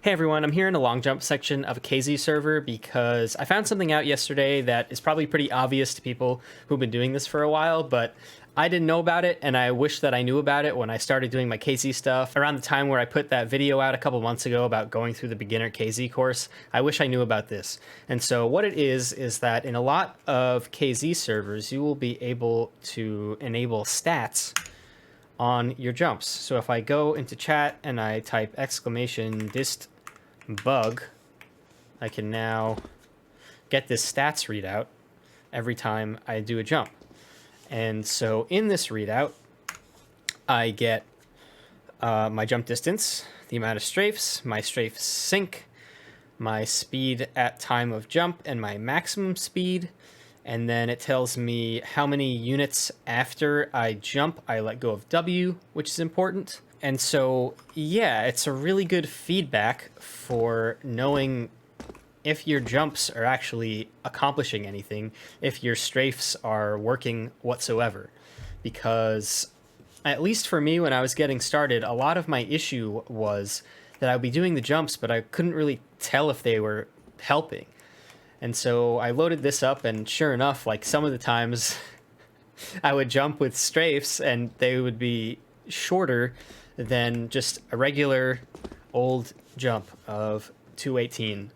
Hey everyone, I'm here in the long jump section of a KZ server because I found something out yesterday that is probably pretty obvious to people who've been doing this for a while, but I didn't know about it, and I wish that I knew about it when I started doing my KZ stuff. Around the time where I put that video out a couple months ago about going through the beginner KZ course, I wish I knew about this. And so what it is that in a lot of KZ servers, you will be able to enable stats on your jumps. So if I go into chat and I type !distbug, I can now get this stats readout every time I do a jump. And so in this readout, I get my jump distance, the amount of strafes, my strafe sync, my speed at time of jump, and my maximum speed. And then it tells me how many units after I jump I let go of W, which is important. And so, yeah, it's a really good feedback for knowing if your jumps are actually accomplishing anything, if your strafes are working whatsoever. Because, at least for me when I was getting started, a lot of my issue was that I would be doing the jumps, but I couldn't really tell if they were helping. And so I loaded this up, and sure enough, like some of the times I would jump with strafes and they would be shorter than just a regular old jump of 218,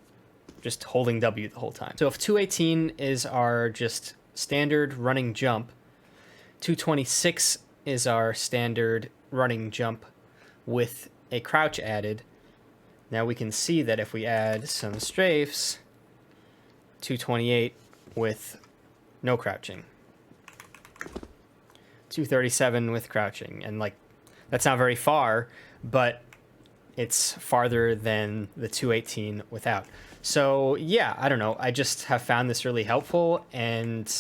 just holding W the whole time. So if 218 is our just standard running jump, 226 is our standard running jump with a crouch added. Now we can see that if we add some strafes, 228 with no crouching, 237 with crouching, and like that's not very far, but it's farther than the 218 without. So yeah, I don't know, I just have found this really helpful, and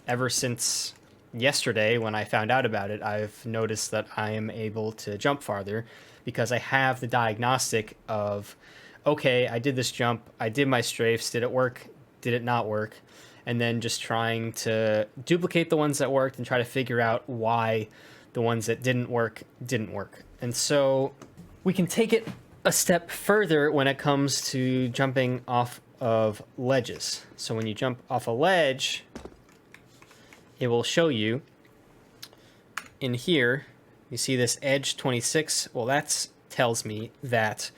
ever since yesterday when I found out about it, I've noticed that I am able to jump farther because I have the diagnostic of, okay, I did this jump, I did my strafes, did it work? Did it not work? And then just trying to duplicate the ones that worked and try to figure out why the ones that didn't work. And so we can take it a step further when it comes to jumping off of ledges. So when you jump off a ledge, it will show you in here, you see this edge 26. Well, that tells me that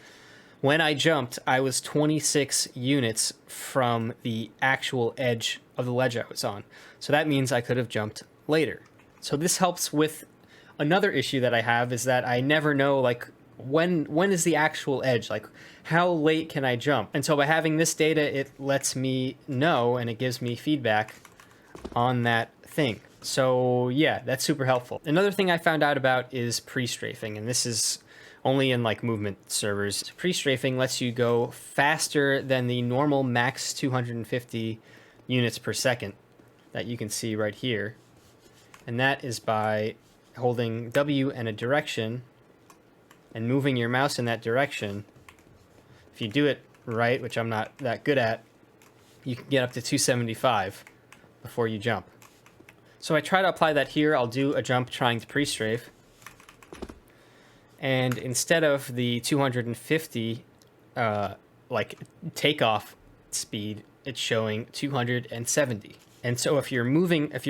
when I jumped, I was 26 units from the actual edge of the ledge I was on. So that means I could have jumped later. So this helps with another issue that I have, is that I never know, like, when is the actual edge? Like, how late can I jump? And so by having this data, it lets me know, and it gives me feedback on that thing. So yeah, that's super helpful. Another thing I found out about is pre-strafing, and this is only in like movement servers. Pre-strafing lets you go faster than the normal max 250 units per second that you can see right here. And that is by holding W and a direction and moving your mouse in that direction. If you do it right, which I'm not that good at, you can get up to 275 before you jump. So I try to apply that here. I'll do a jump trying to pre-strafe. And instead of the 250 like takeoff speed, it's showing 270. And so if you're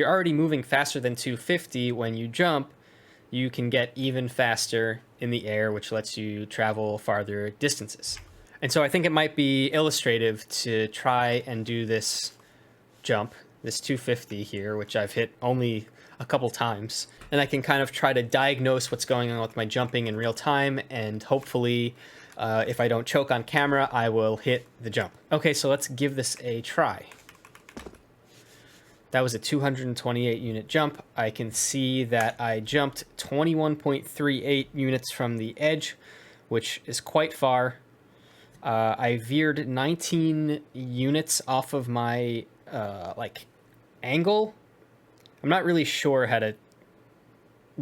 already moving faster than 250 when you jump, you can get even faster in the air, which lets you travel farther distances. And so I think it might be illustrative to try and do this jump, this 250 here, which I've hit only a couple times, and I can kind of try to diagnose what's going on with my jumping in real time, and hopefully if I don't choke on camera, I will hit the jump. Okay, so let's give this a try. That was a 228 unit jump. I can see that I jumped 21.38 units from the edge, which is quite far. I veered 19 units off of my like angle. I'm not really sure how to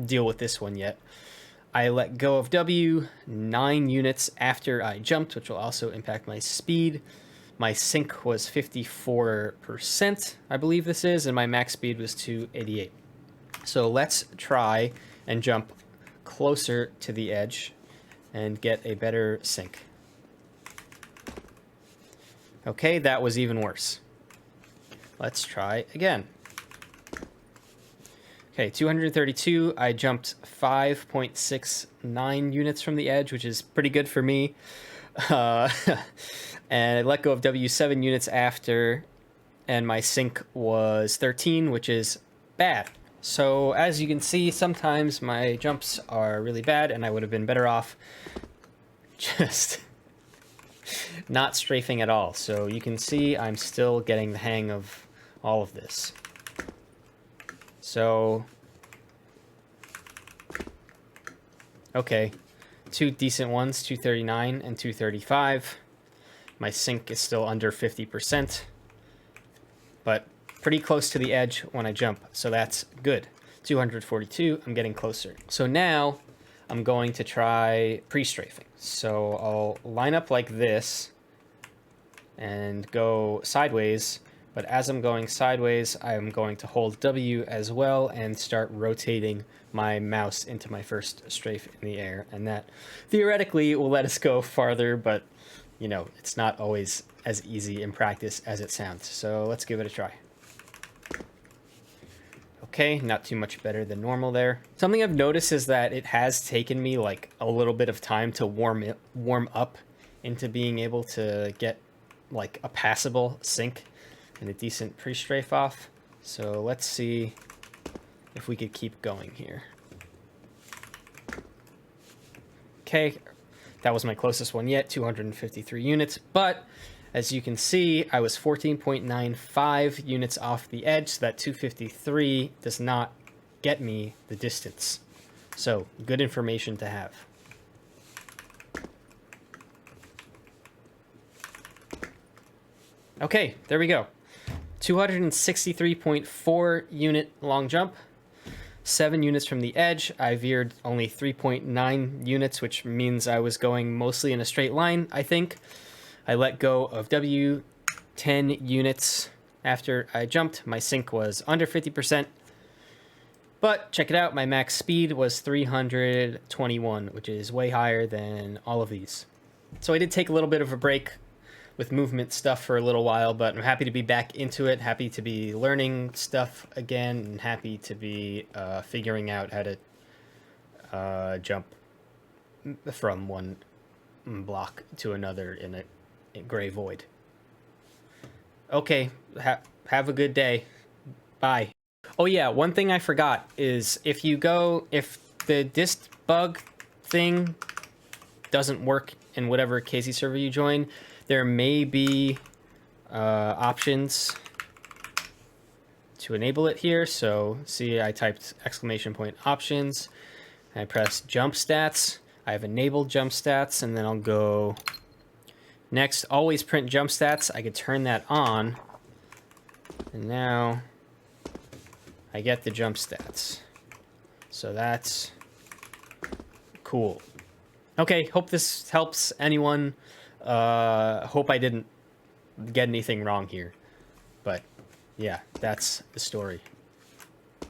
deal with this one yet. I let go of W 9 units after I jumped, which will also impact my speed. My sync was 54%, I believe this is, and my max speed was 288. So let's try and jump closer to the edge and get a better sync. Okay, that was even worse. Let's try again. Okay, 232, I jumped 5.69 units from the edge, which is pretty good for me. And I let go of W7 units after, and my sync was 13, which is bad. So as you can see, sometimes my jumps are really bad, and I would have been better off just not strafing at all. So you can see I'm still getting the hang of all of this. So, okay, two decent ones, 239 and 235. My sync is still under 50%, but pretty close to the edge when I jump, so that's good. 242, I'm getting closer. So now I'm going to try pre-strafing. So I'll line up like this and go sideways. But as I'm going sideways, I'm going to hold W as well and start rotating my mouse into my first strafe in the air. And that theoretically will let us go farther, but you know, it's not always as easy in practice as it sounds. So let's give it a try. Okay, not too much better than normal there. Something I've noticed is that it has taken me like a little bit of time to warm up into being able to get like a passable sync and a decent pre-strafe off. So let's see if we could keep going here. Okay, that was my closest one yet, 253 units, but as you can see, I was 14.95 units off the edge, so that 253 does not get me the distance. So, good information to have. Okay, there we go. 263.4 unit long jump, 7 units from the edge. I veered only 3.9 units, which means I was going mostly in a straight line, I think. I let go of W 10 units after I jumped. My sync was under 50%. But check it out, my max speed was 321, which is way higher than all of these. So I did take a little bit of a break with movement stuff for a little while, but I'm happy to be back into it, happy to be learning stuff again, and happy to be figuring out how to jump from one block to another in a gray void. Okay, have a good day. Bye. Oh yeah, one thing I forgot is if the distbug thing doesn't work in whatever Casey server you join, there may be options to enable it here. So see, I typed !options. I press jump stats. I have enabled jump stats, and then I'll go next, always print jump stats. I could turn that on, and now I get the jump stats. So that's cool. Okay, hope this helps anyone. Hope I didn't get anything wrong here. But yeah, that's the story.